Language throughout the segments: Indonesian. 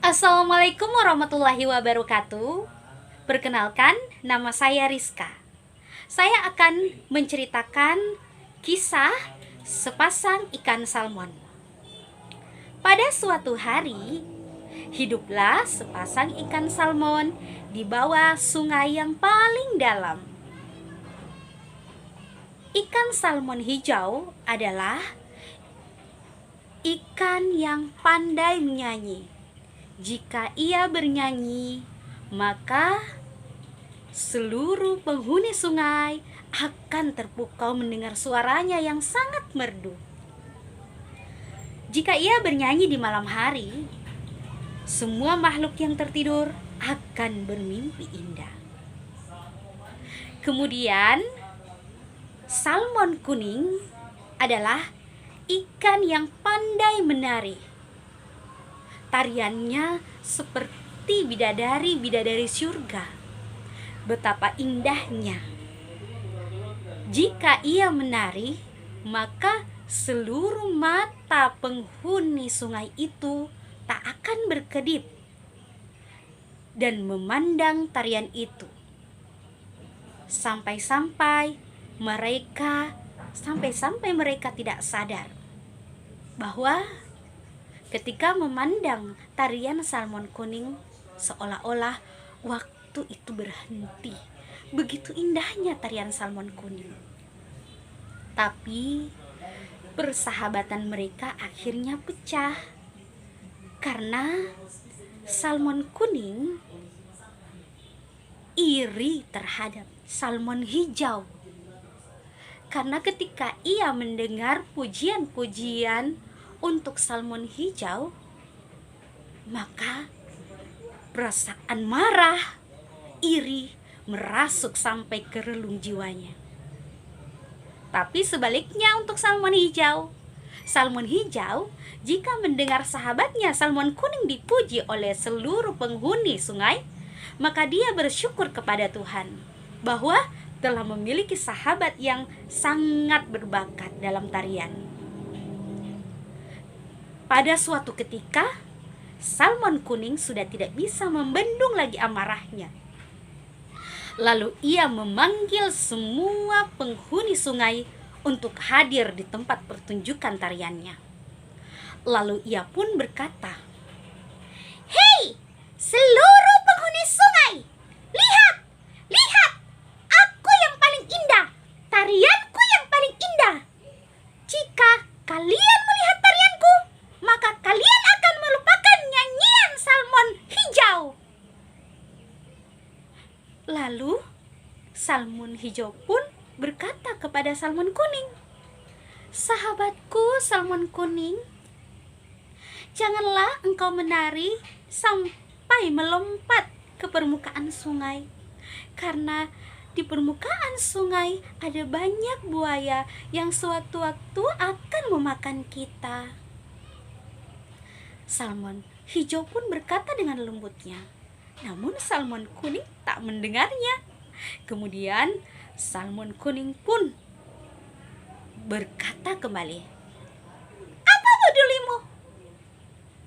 Assalamualaikum warahmatullahi wabarakatuh. Perkenalkan, nama saya Rizka. Saya akan menceritakan kisah sepasang ikan salmon. Pada suatu hari, hiduplah sepasang ikan salmon di bawah sungai yang paling dalam. Ikan salmon hijau adalah ikan yang pandai menyanyi. Jika ia bernyanyi, maka seluruh penghuni sungai akan terpukau mendengar suaranya yang sangat merdu. Jika ia bernyanyi di malam hari, semua makhluk yang tertidur akan bermimpi indah. Kemudian, salmon kuning adalah ikan yang pandai menari. Tariannya seperti bidadari-bidadari surga. Betapa indahnya. Jika ia menari, maka seluruh mata penghuni sungai itu tak akan berkedip dan memandang tarian itu. Sampai-sampai mereka tidak sadar bahwa ketika memandang tarian salmon kuning, seolah-olah waktu itu berhenti. Begitu indahnya tarian salmon kuning. Tapi persahabatan mereka akhirnya pecah karena salmon kuning iri terhadap salmon hijau. Karena ketika ia mendengar pujian-pujian untuk salmon hijau, maka perasaan marah, iri merasuk sampai ke relung jiwanya. Tapi sebaliknya untuk salmon hijau jika mendengar sahabatnya salmon kuning dipuji oleh seluruh penghuni sungai, maka dia bersyukur kepada Tuhan bahwa telah memiliki sahabat yang sangat berbakat dalam tarian. Pada suatu ketika, salmon kuning sudah tidak bisa membendung lagi amarahnya. Lalu ia memanggil semua penghuni sungai untuk hadir di tempat pertunjukan tariannya. Lalu ia pun berkata, "Hei, seluruh penghuni sungai, lihat, lihat, aku yang paling indah, tarianku yang paling indah. Jika kalian melihat tarianku, maka kalian akan melupakan nyanyian salmon hijau." Lalu salmon hijau pun berkata kepada salmon kuning, "Sahabatku salmon kuning, janganlah engkau menari sampai melompat ke permukaan sungai, karena di permukaan sungai ada banyak buaya yang suatu waktu akan memakan kita." Salmon hijau pun berkata dengan lembutnya, namun salmon kuning tak mendengarnya. Kemudian salmon kuning pun berkata kembali, "Apa pedulimu?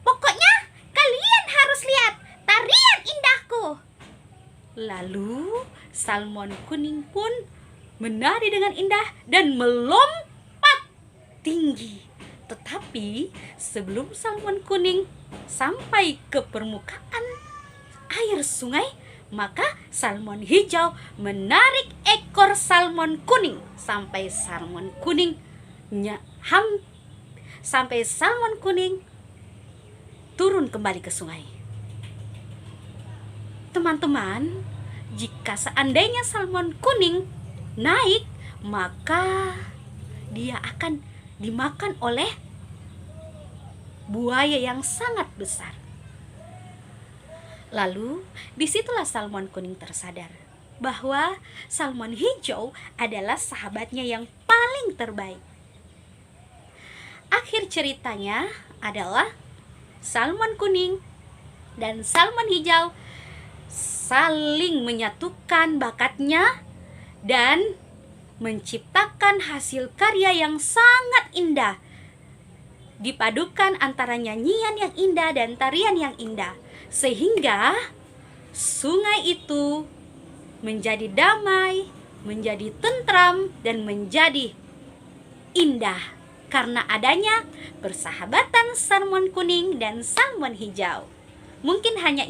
Pokoknya kalian harus lihat tarian indahku." Lalu salmon kuning pun menari dengan indah dan melompat tinggi. Tetapi sebelum salmon kuning sampai ke permukaan air sungai, maka salmon hijau menarik ekor salmon kuning sampai salmon kuning turun kembali ke sungai. Teman-teman, jika seandainya salmon kuning naik, maka dia akan dimakan oleh buaya yang sangat besar. Lalu disitulah salmon kuning tersadar bahwa salmon hijau adalah sahabatnya yang paling terbaik. Akhir ceritanya adalah salmon kuning dan salmon hijau saling menyatukan bakatnya dan menciptakan hasil karya yang sangat indah dipadukan antara nyanyian yang indah dan tarian yang indah, sehingga sungai itu menjadi damai, menjadi tentram, dan menjadi indah karena adanya persahabatan salmon kuning dan salmon hijau. Mungkin hanya itu.